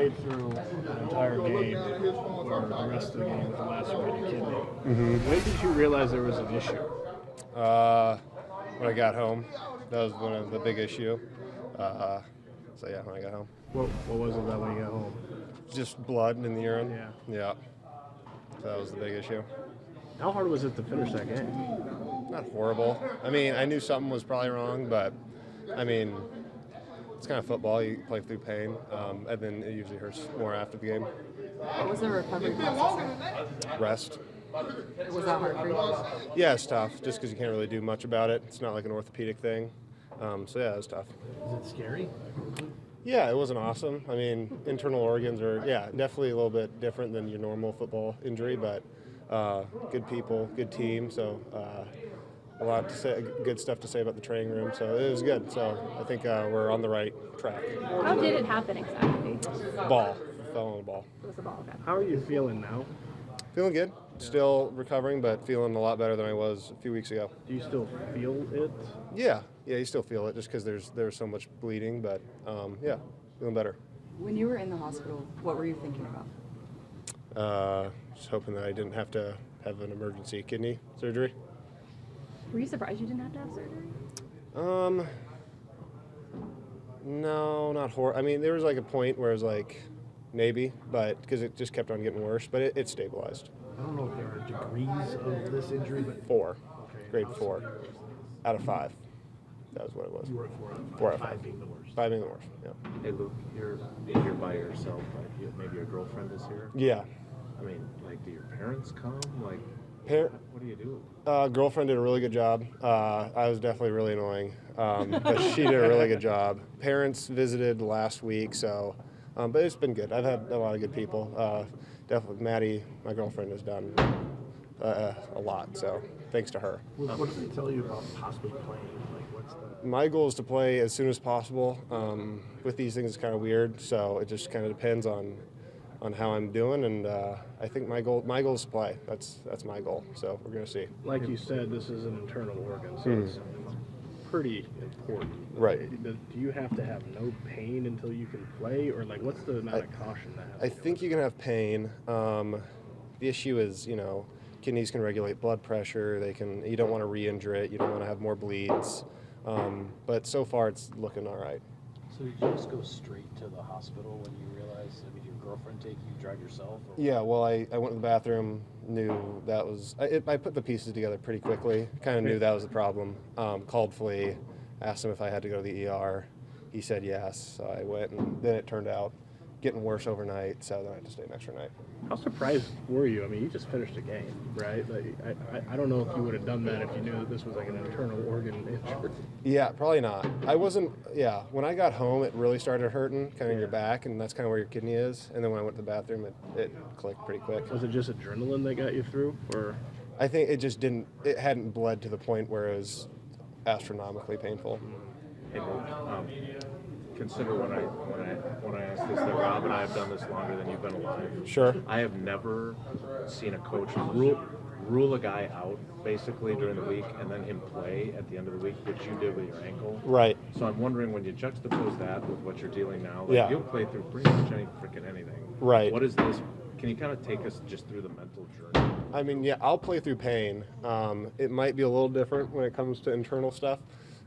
played through an entire game, or the rest of the game with a lacerated kidney. When did you realize there was an issue? When I got home, that was one of the big issue. So yeah, when I got home, What was it about when you got home? just blood in the urine. Yeah. Yeah. So that was the big issue. How hard was it to finish that game? Not horrible. I mean, I knew something was probably wrong, but I mean, it's kind of football. You play through pain, and then it usually hurts more after the game. What was the recovery process Rest. like? Was that hard for you? Yeah, it's tough, just because you can't really do much about it. It's not like an orthopedic thing. So yeah, it's tough. Is it scary? Yeah, it wasn't awesome. I mean, internal organs are, definitely a little bit different than your normal football injury, but good people, good team, so a lot to say, good stuff to say about the training room, so it was good. So I think we're on the right track. How did it happen exactly? Ball. Fell on the ball. It was a ball, okay. How are you feeling now? Feeling good. Still recovering, but feeling a lot better than I was a few weeks ago. Do you still feel it? Yeah, you still feel it just because there's so much bleeding, but yeah, feeling better. When you were in the hospital, what were you thinking about? Just hoping that I didn't have to have an emergency kidney surgery. Were you surprised you didn't have to have surgery? No, not horror. I mean, there was like a point where it was like maybe, but because it just kept on getting worse, but it stabilized. I don't know if there are degrees of this injury, but 4, okay. grade 4, out of 5. That was what it was. You were at 4 out of 5. 4 out of 5 being the worst. 5 being the worst. Yeah. Hey Luke, you're by yourself. Like maybe your girlfriend is here. Yeah. I mean, like, do your parents come? Like, Par- what do you do? Girlfriend did a really good job. I was definitely really annoying, but she did a really good job. Parents visited last week, so but it's been good. I've had a lot of good people. Definitely, Maddie, my girlfriend, has done a lot. So thanks to her. What does it tell you about possibly playing? Like, what's the... My goal is to play as soon as possible. With these things, it's kind of weird, so it just kind of depends on how I'm doing, and I think my goal is to play. That's my goal. So we're gonna see. Like you said, this is an internal organ, so it's pretty important. Right. Do you have to have no pain until you can play, or like what's the amount of caution that has? I think you can have pain. The issue is, kidneys can regulate blood pressure. You don't want to re-injure it. You don't want to have more bleeds. But so far, it's looking all right. So did you just go straight to the hospital when you realized? I mean, did your girlfriend take you, drive yourself? Or? Yeah. Well, I went to the bathroom. Knew that was. I put the pieces together pretty quickly. Kind of knew that was the problem. Called Flea, asked him if I had to go to the ER. He said yes. So I went, and then it turned out getting worse overnight. So then I had to stay an extra night. How surprised were you? I mean, you just finished a game, right? Like, I don't know if you would have done that if you knew that this was like an internal organ injury. Yeah, probably not. I wasn't. Yeah, when I got home, it really started hurting, kind of in your back, and that's kind of where your kidney is. And then when I went to the bathroom, it clicked pretty quick. Was it just adrenaline that got you through, or? I think it just didn't. It hadn't bled to the point where it was astronomically painful. Hey Luke, consider when I asked this that Rob and I have done this longer than you've been alive. Sure. I have never seen a coach rule a guy out basically during the week and then him play at the end of the week, which you did with your ankle. Right. So I'm wondering, when you juxtapose that with what you're dealing now, you'll play through pretty much any freaking anything. Right. What is this? Can you kind of take us just through the mental journey? I mean, yeah, I'll play through pain. It might be a little different when it comes to internal stuff.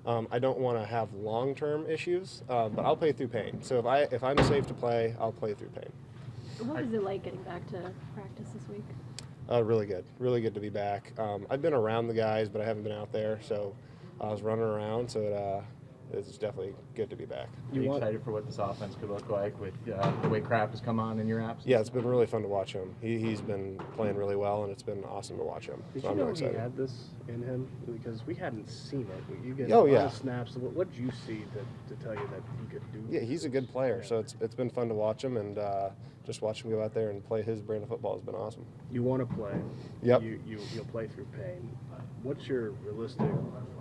I don't want to have long-term issues, but I'll play through pain. So if I'm safe to play, I'll play through pain. What was it like getting back to practice this week? Really good to be back. I've been around the guys, but I haven't been out there, so I was running around, so it's definitely good to be back. Are you excited for what this offense could look like with the way Crap has come on in your absence? Yeah, it's been really fun to watch him. He's been playing really well, and it's been awesome to watch him. Did so you I'm know really excited. he had this in him? Because we hadn't seen it. You get Oh, a lot yeah. of snaps. What did you see to tell you that he could do? Yeah, he's a good player, so it's been fun to watch him, and just watch him go out there and play his brand of football has been awesome. You want to play. Yep. You'll play through pain. What's your realistic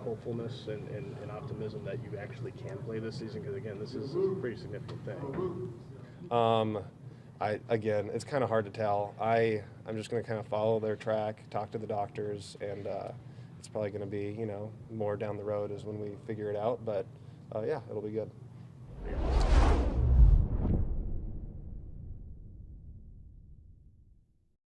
hopefulness and optimism that you actually can play this season? Because again, this is a pretty significant thing. Again, it's kind of hard to tell. I'm just going to kind of follow their track, talk to the doctors, and it's probably going to be more down the road is when we figure it out. But yeah, it'll be good.